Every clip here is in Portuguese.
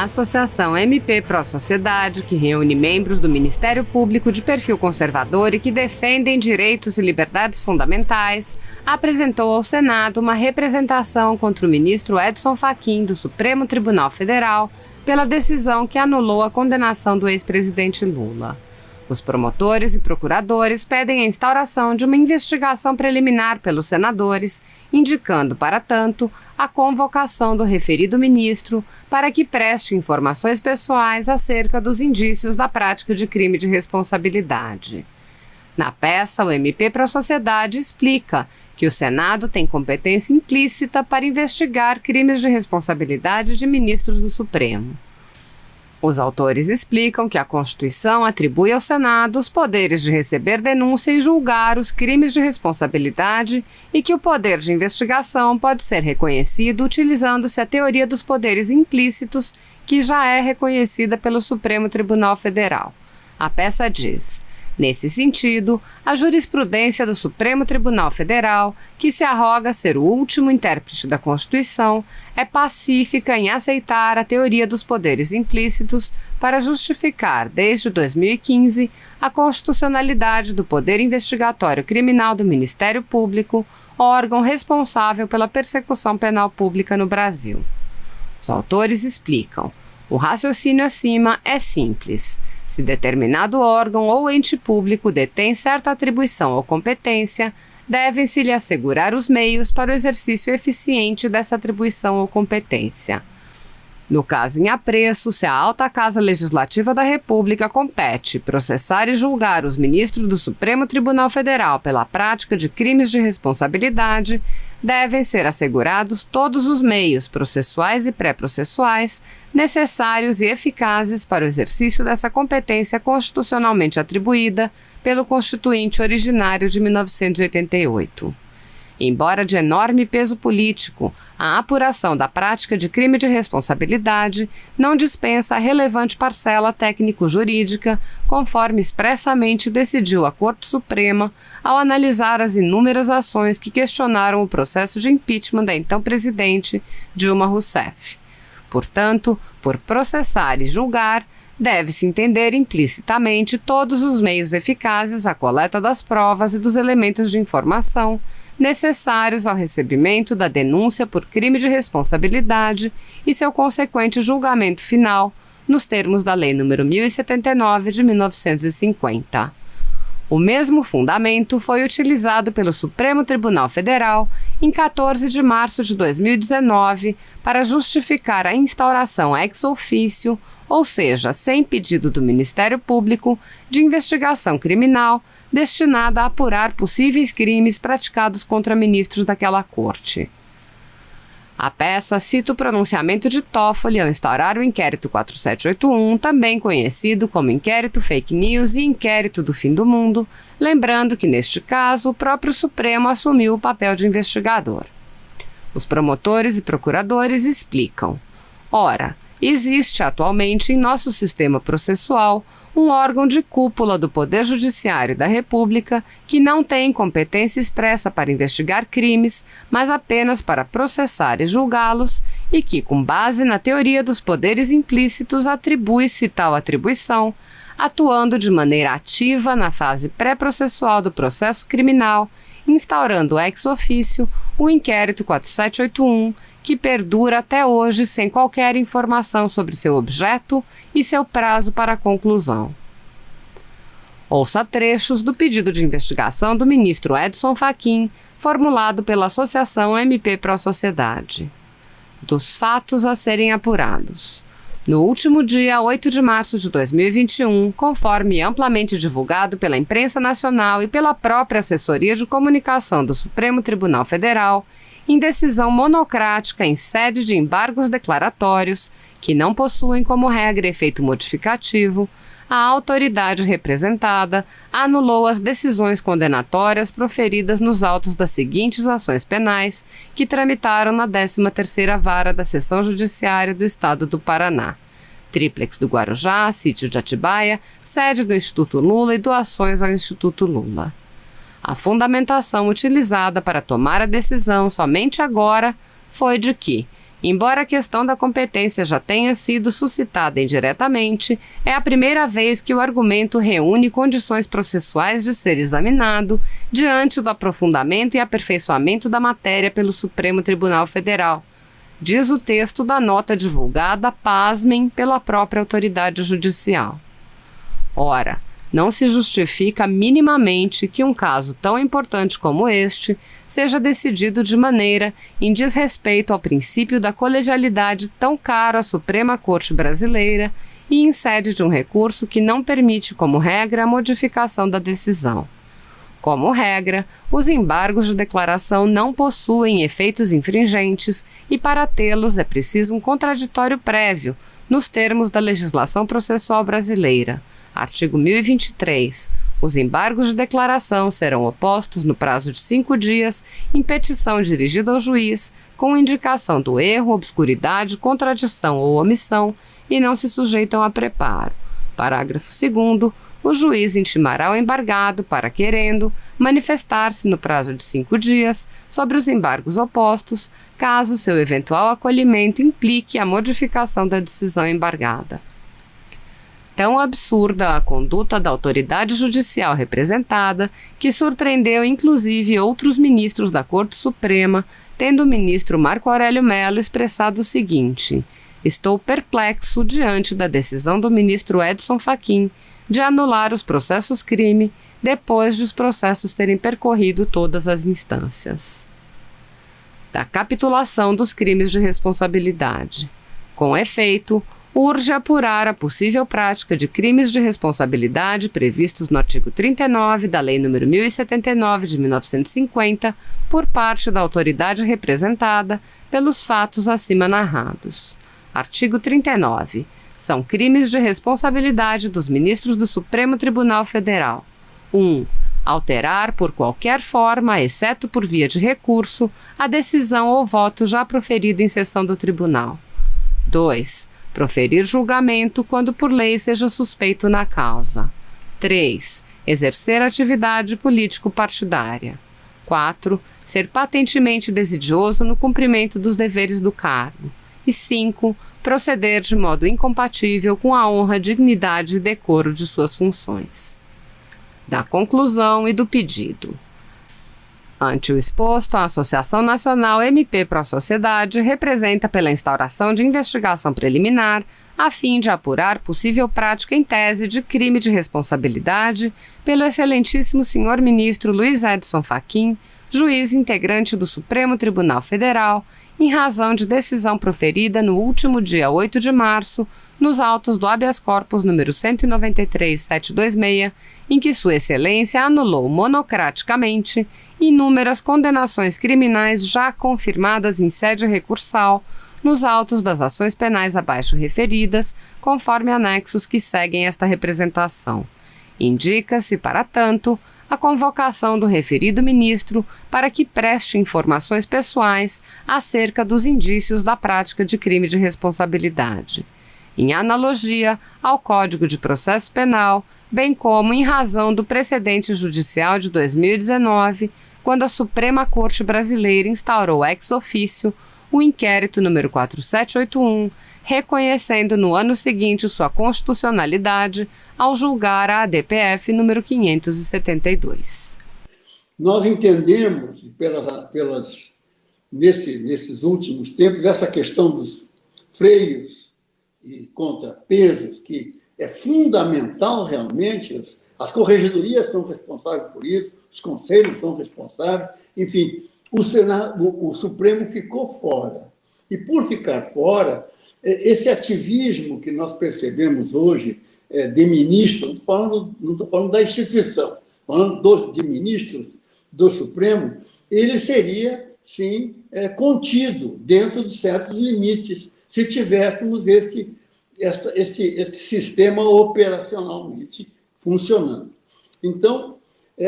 A Associação MP Pró Sociedade, que reúne membros do Ministério Público de perfil conservador e que defendem direitos e liberdades fundamentais, apresentou ao Senado uma representação contra o ministro Edson Fachin do Supremo Tribunal Federal pela decisão que anulou a condenação do ex-presidente Lula. Os promotores e procuradores pedem a instauração de uma investigação preliminar pelos senadores, indicando, para tanto, a convocação do referido ministro para que preste informações pessoais acerca dos indícios da prática de crime de responsabilidade. Na peça, o MP Pró Sociedade explica que o Senado tem competência implícita para investigar crimes de responsabilidade de ministros do Supremo. Os autores explicam que a Constituição atribui ao Senado os poderes de receber denúncia e julgar os crimes de responsabilidade e que o poder de investigação pode ser reconhecido utilizando-se a teoria dos poderes implícitos, que já é reconhecida pelo Supremo Tribunal Federal. A peça diz: nesse sentido, a jurisprudência do Supremo Tribunal Federal, que se arroga ser o último intérprete da Constituição, é pacífica em aceitar a teoria dos poderes implícitos para justificar, desde 2015, a constitucionalidade do poder investigatório criminal do Ministério Público, órgão responsável pela persecução penal pública no Brasil. Os autores explicam: o raciocínio acima é simples. Se determinado órgão ou ente público detém certa atribuição ou competência, devem-se-lhe assegurar os meios para o exercício eficiente dessa atribuição ou competência. No caso em apreço, se a Alta Casa Legislativa da República compete processar e julgar os ministros do Supremo Tribunal Federal pela prática de crimes de responsabilidade, devem ser assegurados todos os meios processuais e pré-processuais necessários e eficazes para o exercício dessa competência constitucionalmente atribuída pelo Constituinte originário de 1988. Embora de enorme peso político, a apuração da prática de crime de responsabilidade não dispensa a relevante parcela técnico-jurídica, conforme expressamente decidiu a Corte Suprema ao analisar as inúmeras ações que questionaram o processo de impeachment da então presidente Dilma Rousseff. Portanto, por processar e julgar, deve-se entender implicitamente todos os meios eficazes à coleta das provas e dos elementos de informação necessários ao recebimento da denúncia por crime de responsabilidade e seu consequente julgamento final, nos termos da Lei nº 1079 de 1950. O mesmo fundamento foi utilizado pelo Supremo Tribunal Federal em 14 de março de 2019 para justificar a instauração ex officio, ou seja, sem pedido do Ministério Público, de investigação criminal destinada a apurar possíveis crimes praticados contra ministros daquela corte. A peça cita o pronunciamento de Toffoli ao instaurar o Inquérito 4781, também conhecido como Inquérito Fake News e Inquérito do Fim do Mundo, lembrando que, neste caso, o próprio Supremo assumiu o papel de investigador. Os promotores e procuradores explicam: ora, existe atualmente em nosso sistema processual um órgão de cúpula do Poder Judiciário da República que não tem competência expressa para investigar crimes, mas apenas para processar e julgá-los, e que, com base na teoria dos poderes implícitos, atribui-se tal atribuição, atuando de maneira ativa na fase pré-processual do processo criminal, instaurando ex officio o Inquérito 4781, que perdura até hoje sem qualquer informação sobre seu objeto e seu prazo para a conclusão. Ouça trechos do pedido de investigação do ministro Edson Fachin, formulado pela Associação MP Pró Sociedade. Dos fatos a serem apurados. No último dia 8 de março de 2021, conforme amplamente divulgado pela imprensa nacional e pela própria Assessoria de Comunicação do Supremo Tribunal Federal, em decisão monocrática em sede de embargos declaratórios, que não possuem como regra efeito modificativo, a autoridade representada anulou as decisões condenatórias proferidas nos autos das seguintes ações penais que tramitaram na 13ª Vara da Seção Judiciária do Estado do Paraná: Tríplex do Guarujá, Sítio de Atibaia, sede do Instituto Lula e doações ao Instituto Lula. A fundamentação utilizada para tomar a decisão somente agora foi de que, Embora a questão da competência já tenha sido suscitada indiretamente, é a primeira vez que o argumento reúne condições processuais de ser examinado diante do aprofundamento e aperfeiçoamento da matéria pelo Supremo Tribunal Federal, diz o texto da nota divulgada, pasmem, pela própria autoridade judicial. Ora, não se justifica minimamente que um caso tão importante como este seja decidido de maneira em desrespeito ao princípio da colegialidade tão caro à Suprema Corte Brasileira e em sede de um recurso que não permite, como regra, a modificação da decisão. Como regra, os embargos de declaração não possuem efeitos infringentes e, para tê-los, é preciso um contraditório prévio, nos termos da legislação processual brasileira. Artigo 1023. Os embargos de declaração serão opostos no prazo de 5 dias em petição dirigida ao juiz, com indicação do erro, obscuridade, contradição ou omissão e não se sujeitam a preparo. Parágrafo 2º. O juiz intimará o embargado para, querendo, manifestar-se no prazo de 5 dias sobre os embargos opostos, caso seu eventual acolhimento implique a modificação da decisão embargada. Tão absurda a conduta da autoridade judicial representada, que surpreendeu inclusive outros ministros da Corte Suprema, tendo o ministro Marco Aurélio Mello expressado o seguinte: estou perplexo diante da decisão do ministro Edson Fachin de anular os processos crime depois de os processos terem percorrido todas as instâncias. Da capitulação dos crimes de responsabilidade. Com efeito, urge apurar a possível prática de crimes de responsabilidade previstos no artigo 39 da Lei nº 1079 de 1950 por parte da autoridade representada pelos fatos acima narrados. Artigo 39. São crimes de responsabilidade dos ministros do Supremo Tribunal Federal. 1. Alterar por qualquer forma, exceto por via de recurso, a decisão ou voto já proferido em sessão do tribunal. 2. Proferir julgamento quando por lei seja suspeito na causa. 3. Exercer atividade político-partidária. 4. Ser patentemente desidioso no cumprimento dos deveres do cargo. E 5. Proceder de modo incompatível com a honra, dignidade e decoro de suas funções. Da conclusão e do pedido. Ante o exposto, a Associação Nacional MP Pro Sociedade representa pela instauração de investigação preliminar a fim de apurar possível prática em tese de crime de responsabilidade pelo excelentíssimo senhor ministro Luiz Edson Fachin, juiz integrante do Supremo Tribunal Federal, em razão de decisão proferida no último dia 8 de março, nos autos do habeas corpus número 193.726, em que Sua Excelência anulou monocraticamente inúmeras condenações criminais já confirmadas em sede recursal nos autos das ações penais abaixo referidas, conforme anexos que seguem esta representação. Indica-se, para tanto, a convocação do referido ministro para que preste informações pessoais acerca dos indícios da prática de crime de responsabilidade, em analogia ao Código de Processo Penal, bem como em razão do precedente judicial de 2019, quando a Suprema Corte Brasileira instaurou ex officio o inquérito número 4781, reconhecendo no ano seguinte sua constitucionalidade ao julgar a ADPF número 572. Nós entendemos, nesses últimos tempos, essa questão dos freios e contrapesos, que é fundamental realmente, as corregedorias são responsáveis por isso, os conselhos são responsáveis, enfim, o Supremo ficou fora. E por ficar fora, esse ativismo que nós percebemos hoje de ministros, não estou falando da instituição, falando de ministros do Supremo, ele seria, sim, contido dentro de certos limites, se tivéssemos esse sistema operacionalmente funcionando. Então,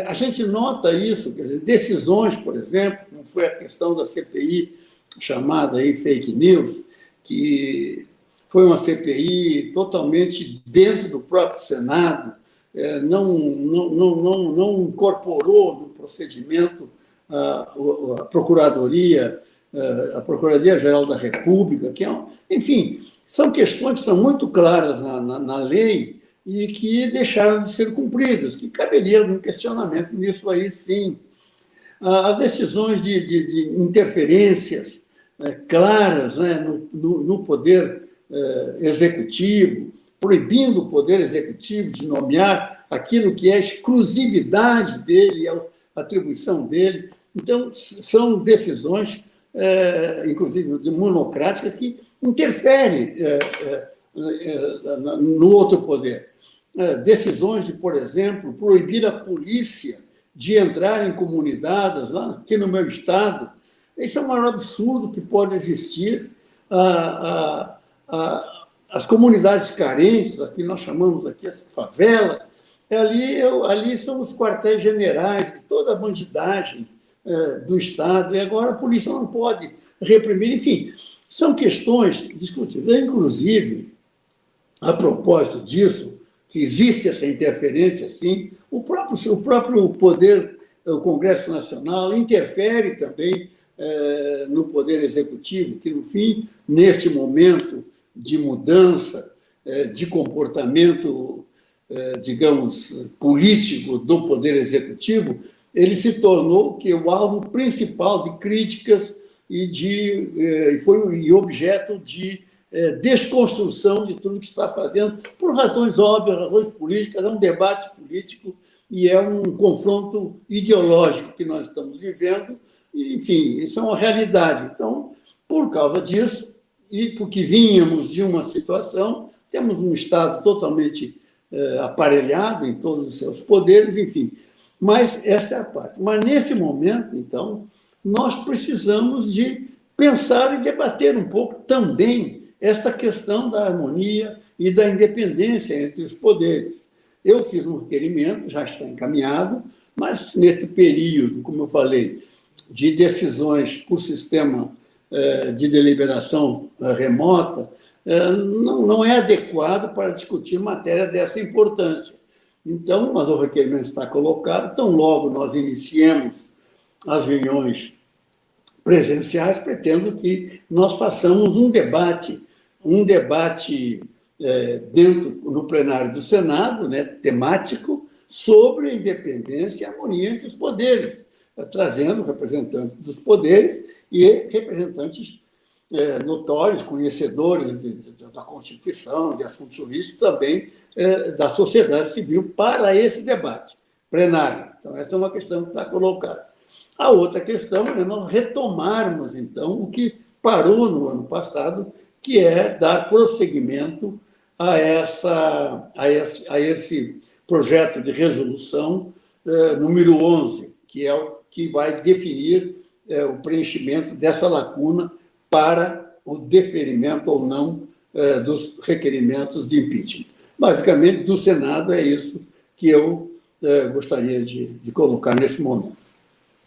a gente nota isso, quer dizer, decisões, por exemplo, como foi a questão da CPI chamada aí fake news, que foi uma CPI totalmente dentro do próprio Senado, não incorporou no procedimento a Procuradoria a Procuradoria-Geral da República, enfim, são questões que são muito claras na lei e que deixaram de ser cumpridas, que caberia um questionamento nisso aí, sim. As decisões de interferências claras, né, no poder executivo, proibindo o poder executivo de nomear aquilo que é exclusividade dele, a atribuição dele. Então, são decisões, inclusive monocráticas, que interferem no outro poder. Decisões de, por exemplo, proibir a polícia de entrar em comunidades, lá aqui no meu estado. Isso é o maior absurdo que pode existir. As comunidades carentes, aqui nós chamamos aqui as favelas, ali são os quartéis generais de toda a bandidagem do Estado, e agora a polícia não pode reprimir. Enfim, são questões discutíveis. Inclusive, a propósito disso, que existe essa interferência, sim, o próprio poder, o Congresso Nacional, interfere também no poder executivo, que, no fim, neste momento de mudança de comportamento, digamos, político do poder executivo, ele se tornou o alvo principal de críticas e foi objeto de desconstrução de tudo que está fazendo, por razões óbvias, razões políticas. É um debate político e é um confronto ideológico que nós estamos vivendo. E, enfim, isso é uma realidade. Então, por causa disso, e porque vínhamos de uma situação, temos um Estado totalmente aparelhado em todos os seus poderes, enfim. Mas essa é a parte. Mas, nesse momento, então, nós precisamos de pensar e debater um pouco também essa questão da harmonia e da independência entre os poderes. Eu fiz um requerimento, já está encaminhado, mas nesse período, como eu falei, de decisões por sistema de deliberação remota, não é adequado para discutir matéria dessa importância. Então, mas o requerimento está colocado, tão logo nós iniciemos as reuniões presenciais, pretendo que nós façamos um debate dentro no plenário do Senado, né, temático, sobre a independência e a harmonia entre os poderes, trazendo representantes dos poderes e representantes notórios, conhecedores da Constituição, de assuntos jurídicos, também da sociedade civil, para esse debate plenário. Então, essa é uma questão que está colocada. A outra questão é nós retomarmos, então, o que parou no ano passado, que é dar prosseguimento a esse projeto de resolução número 11, que é o que vai definir o preenchimento dessa lacuna para o deferimento ou não dos requerimentos de impeachment. Basicamente, do Senado, é isso que eu gostaria de colocar nesse momento.